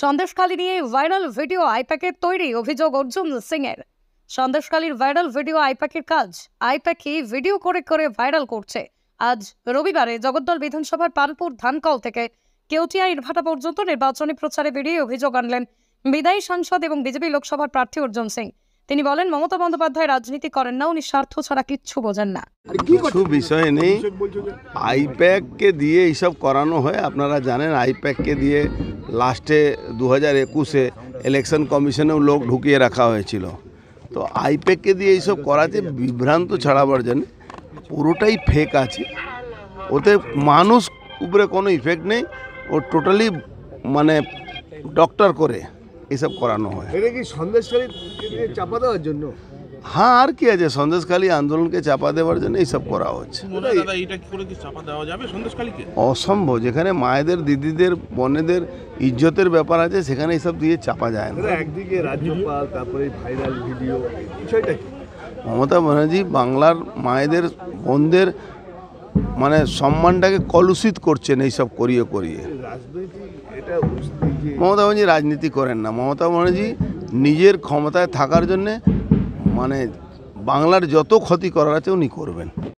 সন্দেশখালী নিয়ে viral video আইপ্যাকের তৈরি অভিযোগ অর্জুন সিং এর। সন্দেশখালীর ভাইরাল ভিডিও আইপ্যাকের কাজ। আইপ্যাকই ভিডিও করে করে ভাইরাল করছে। আজ রবিবারে জগদ্দল বিধানসভার পানপুর ধানকল থেকে কেউটিয়া ইটভাটা পর্যন্ত নির্বাচনী প্রচারে বেরিয়ে অভিযোগ আনলেন বিদায়ী সাংসদ এবং বিজেপি লোকসভার প্রার্থী অর্জুন সিং। তিনি বলেন, মমতা বন্দ্যোপাধ্যায় রাজনীতি করেন না, উনি স্বার্থ ছাড়া কিচ্ছু বোঝেন না। কিছু বিষয় নেই, আইপ্যাককে দিয়ে এইসব করানো হয়। আপনারা জানেন আইপ্যাককে দিয়ে লাস্টে 2021-এ ইলেকশন কমিশনেও লোক ঢুকিয়ে রাখা হয়েছিল। তো আইপ্যাককে দিয়ে এইসব করাতে বিভ্রান্ত ছড়াবার জন্য পুরোটাই ফেক আছে। ওতে মানুষ উপরে কোনো ইফেক্ট নেই, ও টোটালি মানে ডক্টর করে এইসব করানো হয়। এটা কি সন্দেশখালী চাপা দেওয়ার জন্য? হ্যাঁ, আর কি আছে, সন্দেশখালী আন্দোলনকে চাপা দেওয়ার জন্য এইসব করা হচ্ছে। অসম্ভব। যেখানে মায়েদের, দিদিদের, বোনেদের ইজ্জতের ব্যাপার আছে, সেখানে এইসব দিয়ে চাপা যায় না। একদিকে রাজ্যপাল, তারপরে ভাইরাল ভিডিও, বিষয়টা কি? মমতা ব্যানার্জি বাংলার মায়েদের, বোনদের মানে সম্মানটাকে কলুষিত করছেন এইসব করিয়ে করিয়ে। মমতা ব্যানার্জি রাজনীতি করেন না। মমতা ব্যানার্জি নিজের ক্ষমতায় থাকার জন্যে মানে বাংলার যত ক্ষতি করার আছে উনি করবেন।